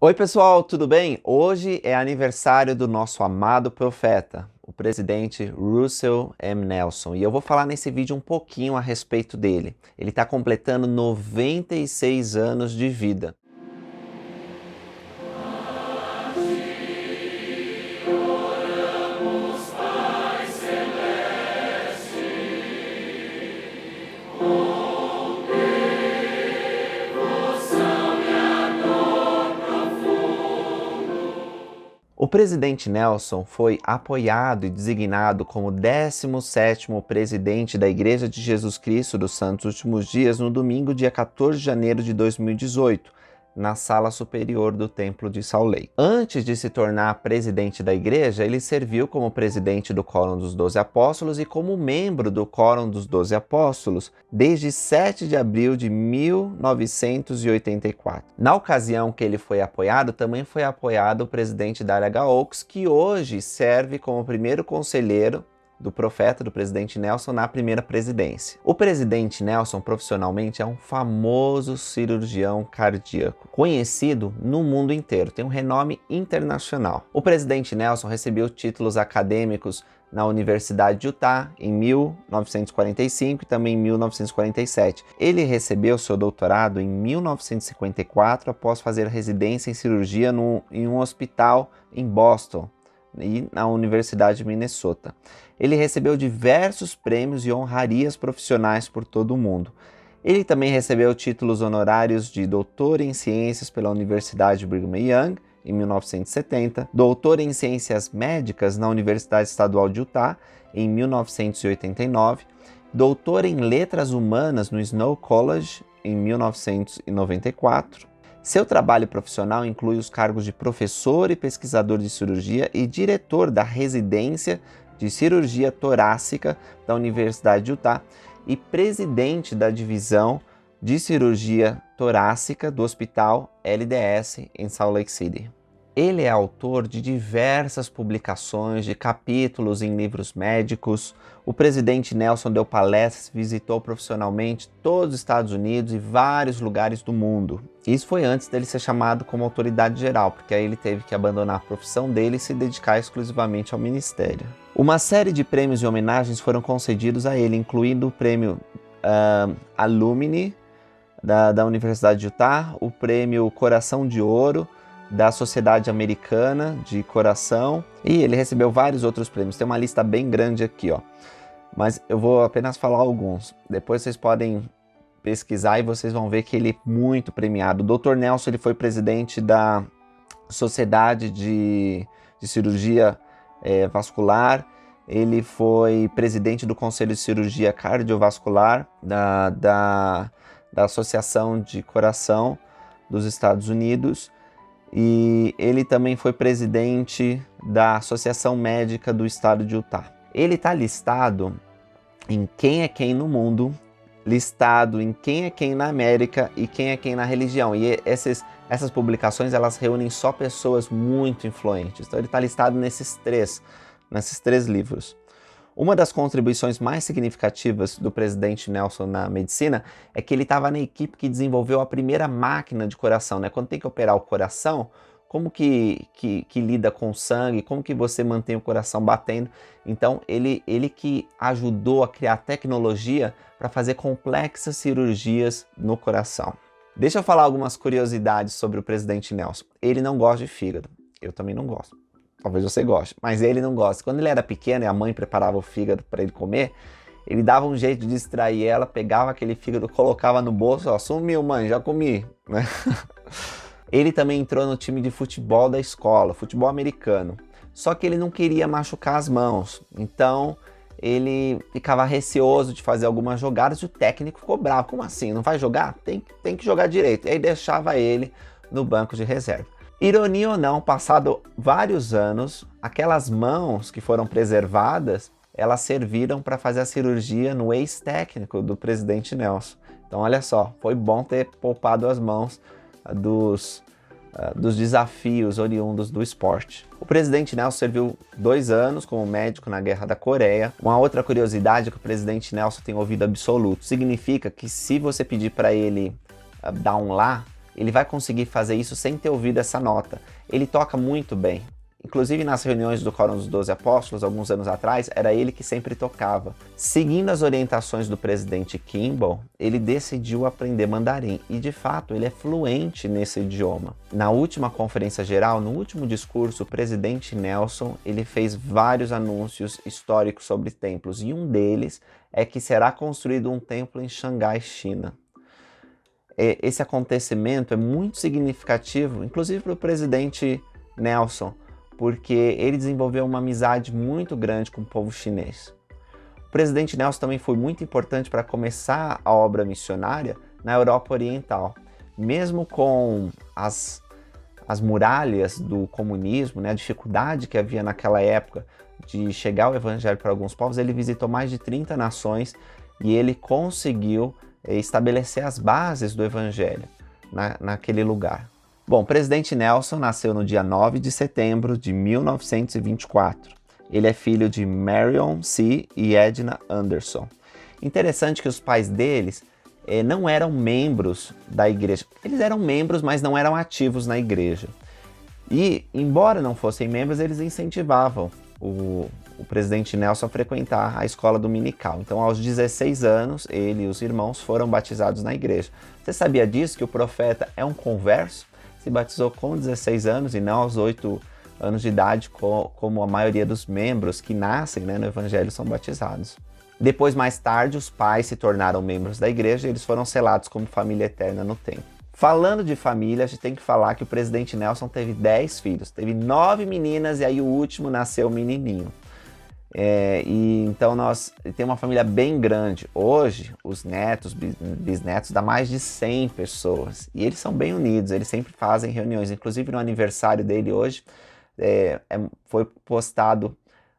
Oi pessoal, tudo bem? Hoje é aniversário do nosso amado profeta, o presidente Russell M. Nelson, e eu vou falar nesse vídeo um pouquinho a respeito dele. Ele está completando 96 anos de vida. O presidente Nelson foi apoiado e designado como 17º presidente da Igreja de Jesus Cristo dos Santos Últimos Dias no domingo, dia 14 de janeiro de 2018, na sala superior do Templo de Salt Lake. Antes de se tornar presidente da igreja, ele serviu como presidente do Quórum dos 12 Apóstolos e como membro do Quórum dos 12 Apóstolos desde 7 de abril de 1984. Na ocasião que ele foi apoiado, também foi apoiado o presidente Dara H. Oaks, que hoje serve como primeiro conselheiro do profeta, do presidente Nelson, na primeira presidência. O presidente Nelson, profissionalmente, é um famoso cirurgião cardíaco, conhecido no mundo inteiro, tem um renome internacional. O presidente Nelson recebeu títulos acadêmicos na Universidade de Utah em 1945 e também em 1947. Ele recebeu seu doutorado em 1954 após fazer residência em cirurgia em um hospital em Boston e na Universidade de Minnesota. Ele recebeu diversos prêmios e honrarias profissionais por todo o mundo. Ele também recebeu títulos honorários de doutor em ciências pela Universidade Brigham Young em 1970, doutor em ciências médicas na Universidade Estadual de Utah em 1989, doutor em letras humanas no Snow College em 1994. Seu trabalho profissional inclui os cargos de professor e pesquisador de cirurgia e diretor da residência de cirurgia torácica da Universidade de Utah e presidente da divisão de cirurgia torácica do Hospital LDS em Salt Lake City. Ele é autor de diversas publicações, de capítulos em livros médicos. O presidente Nelson deu palestras, visitou profissionalmente todos os Estados Unidos e vários lugares do mundo. Isso foi antes dele ser chamado como autoridade geral, porque aí ele teve que abandonar a profissão dele e se dedicar exclusivamente ao ministério. Uma série de prêmios e homenagens foram concedidos a ele, incluindo o prêmio Alumni da Universidade de Utah, o prêmio Coração de Ouro da Sociedade Americana de Coração, e ele recebeu vários outros prêmios. Tem uma lista bem grande aqui, ó. Mas eu vou apenas falar alguns. Depois vocês podem pesquisar e vocês vão ver que ele é muito premiado. O Dr. Nelson, ele foi presidente da Sociedade de Cirurgia Vascular. Ele foi presidente do Conselho de Cirurgia Cardiovascular da Associação de Coração dos Estados Unidos. E ele também foi presidente da Associação Médica do Estado de Utah. Ele está listado em Quem é Quem no Mundo, listado em Quem é Quem na América e Quem é Quem na Religião. E essas publicações, elas reúnem só pessoas muito influentes. Então ele está listado nesses três livros. Uma das contribuições mais significativas do presidente Nelson na medicina é que ele estava na equipe que desenvolveu a primeira máquina de coração, né? Quando tem que operar o coração, como que lida com o sangue, como que você mantém o coração batendo. Então, ele que ajudou a criar tecnologia para fazer complexas cirurgias no coração. Deixa eu falar algumas curiosidades sobre o presidente Nelson. Ele não gosta de fígado, eu também não gosto. Talvez você goste, mas ele não gosta. Quando ele era pequeno e a mãe preparava o fígado para ele comer, ele dava um jeito de distrair ela, pegava aquele fígado, colocava no bolso, ó, sumiu mãe, já comi, né? Ele também entrou no time de futebol da escola, futebol americano. Só que ele não queria machucar as mãos, então ele ficava receoso de fazer algumas jogadas e o técnico ficou bravo. Como assim? Não vai jogar? Tem que jogar direito. E aí deixava ele no banco de reserva. Ironia ou não, passado vários anos, aquelas mãos que foram preservadas, elas serviram para fazer a cirurgia no ex-técnico do presidente Nelson. Então olha só, foi bom ter poupado as mãos dos desafios oriundos do esporte. O presidente Nelson serviu 2 anos como médico na Guerra da Coreia. Uma outra curiosidade é que o presidente Nelson tem ouvido absoluto. Significa que se você pedir para ele dar um lá, ele vai conseguir fazer isso sem ter ouvido essa nota. Ele toca muito bem. Inclusive nas reuniões do Quórum dos 12 Apóstolos, alguns anos atrás, era ele que sempre tocava. Seguindo as orientações do presidente Kimball, ele decidiu aprender mandarim e, de fato, ele é fluente nesse idioma. Na última conferência geral, no último discurso, o presidente Nelson ele fez vários anúncios históricos sobre templos e um deles é que será construído um templo em Xangai, China. Esse acontecimento é muito significativo, inclusive para o presidente Nelson, porque ele desenvolveu uma amizade muito grande com o povo chinês. O presidente Nelson também foi muito importante para começar a obra missionária na Europa Oriental. Mesmo com as muralhas do comunismo, né, a dificuldade que havia naquela época de chegar o evangelho para alguns povos, ele visitou mais de 30 nações e ele conseguiu estabelecer as bases do evangelho naquele lugar. Bom, o presidente Nelson nasceu no dia 9 de setembro de 1924. Ele é filho de Marion C. e Edna Anderson. Interessante que os pais deles não eram membros da igreja. Eles eram membros, mas não eram ativos na igreja. E, embora não fossem membros, eles incentivavam o presidente Nelson a frequentar a escola dominical. Então, aos 16 anos, ele e os irmãos foram batizados na igreja. Você sabia disso, que o profeta é um converso? Se batizou com 16 anos e não aos 8 anos de idade, como a maioria dos membros que nascem, né, no evangelho são batizados. Depois, mais tarde, os pais se tornaram membros da igreja e eles foram selados como família eterna no templo. Falando de família, a gente tem que falar que o presidente Nelson teve 10 filhos, teve 9 meninas e aí o último nasceu menininho. E então nós temos uma família bem grande. Hoje, os netos, bisnetos, dá mais de 100 pessoas. E eles são bem unidos, eles sempre fazem reuniões. Inclusive no aniversário dele hoje, foi postado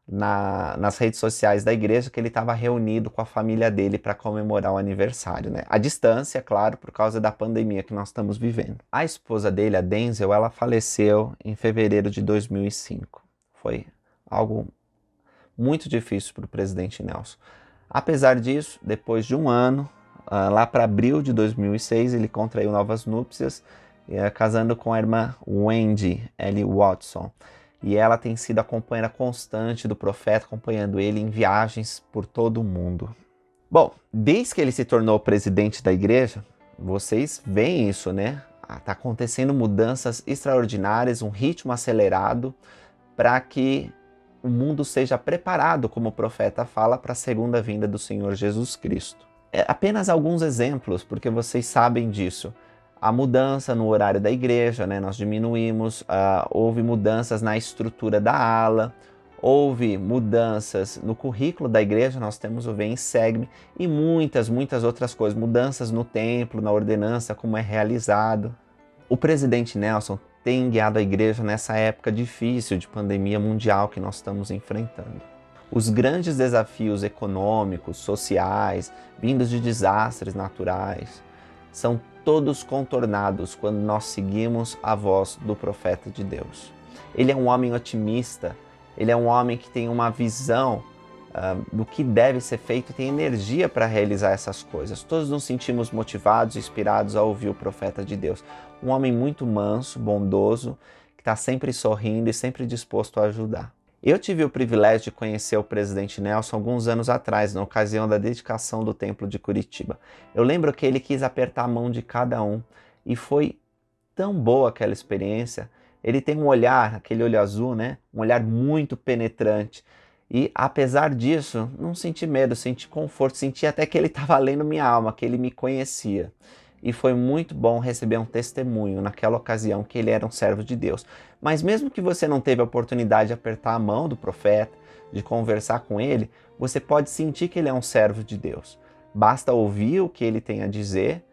nas redes sociais da igreja que ele estava reunido com a família dele para comemorar o aniversário, né? À distância, claro, por causa da pandemia que nós estamos vivendo. A esposa dele, a Denzel, ela faleceu em fevereiro de 2005. Foi algo muito difícil para o presidente Nelson. Apesar disso, depois de um ano, lá para abril de 2006, ele contraiu novas núpcias, casando com a irmã Wendy L. Watson. E ela tem sido a companheira constante do profeta, acompanhando ele em viagens por todo o mundo. Bom, desde que ele se tornou presidente da igreja, vocês veem isso, né? Está acontecendo mudanças extraordinárias, um ritmo acelerado para que o mundo seja preparado, como o profeta fala, para a segunda vinda do Senhor Jesus Cristo. Apenas alguns exemplos, porque vocês sabem disso. A mudança no horário da igreja, né? Nós diminuímos, houve mudanças na estrutura da ala, houve mudanças no currículo da igreja, nós temos o Vem e Segue-me, e muitas outras coisas, mudanças no templo, na ordenança, como é realizado. O presidente Nelson tem guiado a igreja nessa época difícil de pandemia mundial que nós estamos enfrentando. Os grandes desafios econômicos, sociais, vindos de desastres naturais, são todos contornados quando nós seguimos a voz do profeta de Deus. Ele é um homem otimista, ele é um homem que tem uma visão do que deve ser feito e tem energia para realizar essas coisas. Todos nos sentimos motivados e inspirados a ouvir o profeta de Deus. Um homem muito manso, bondoso, que está sempre sorrindo e sempre disposto a ajudar. Eu tive o privilégio de conhecer o presidente Nelson alguns anos atrás, na ocasião da dedicação do Templo de Curitiba. Eu lembro que ele quis apertar a mão de cada um e foi tão boa aquela experiência. Ele tem um olhar, aquele olho azul, né? Um olhar muito penetrante. E apesar disso, não senti medo, senti conforto, senti até que ele estava lendo minha alma, que ele me conhecia. E foi muito bom receber um testemunho naquela ocasião que ele era um servo de Deus. Mas mesmo que você não teve a oportunidade de apertar a mão do profeta, de conversar com ele, você pode sentir que ele é um servo de Deus. Basta ouvir o que ele tem a dizer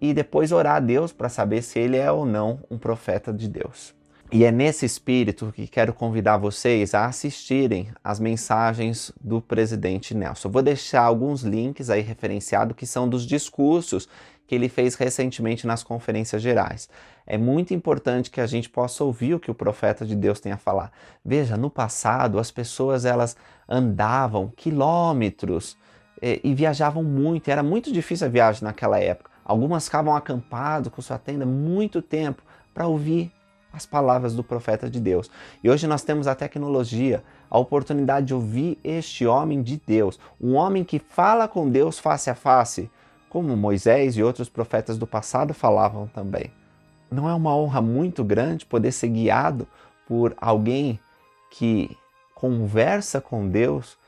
e depois orar a Deus para saber se ele é ou não um profeta de Deus. E é nesse espírito que quero convidar vocês a assistirem às mensagens do presidente Nelson. Vou deixar alguns links aí referenciados que são dos discursos que ele fez recentemente nas conferências gerais. É muito importante que a gente possa ouvir o que o profeta de Deus tem a falar. Veja, no passado as pessoas elas andavam quilômetros e viajavam muito. Era muito difícil a viagem naquela época. Algumas ficavam acampados com sua tenda muito tempo para ouvir as palavras do profeta de Deus. E hoje nós temos a tecnologia, a oportunidade de ouvir este homem de Deus, um homem que fala com Deus face a face, como Moisés e outros profetas do passado falavam também. Não é uma honra muito grande poder ser guiado por alguém que conversa com Deus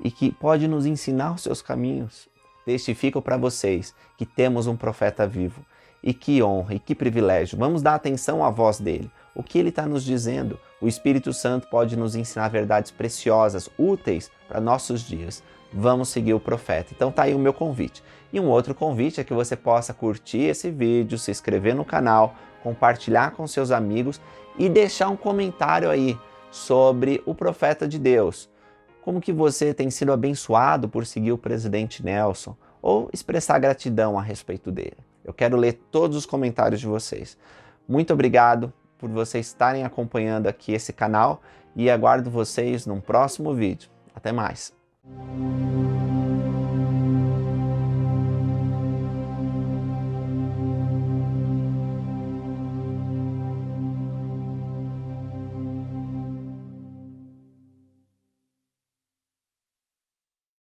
e que pode nos ensinar os seus caminhos? Testifico para vocês que temos um profeta vivo. E que honra, e que privilégio. Vamos dar atenção à voz dele. O que ele está nos dizendo? O Espírito Santo pode nos ensinar verdades preciosas, úteis para nossos dias. Vamos seguir o profeta. Então tá aí o meu convite. E um outro convite é que você possa curtir esse vídeo, se inscrever no canal, compartilhar com seus amigos e deixar um comentário aí sobre o profeta de Deus. Como que você tem sido abençoado por seguir o presidente Nelson? Ou expressar gratidão a respeito dele. Eu quero ler todos os comentários de vocês. Muito obrigado por vocês estarem acompanhando aqui esse canal e aguardo vocês num próximo vídeo. Até mais!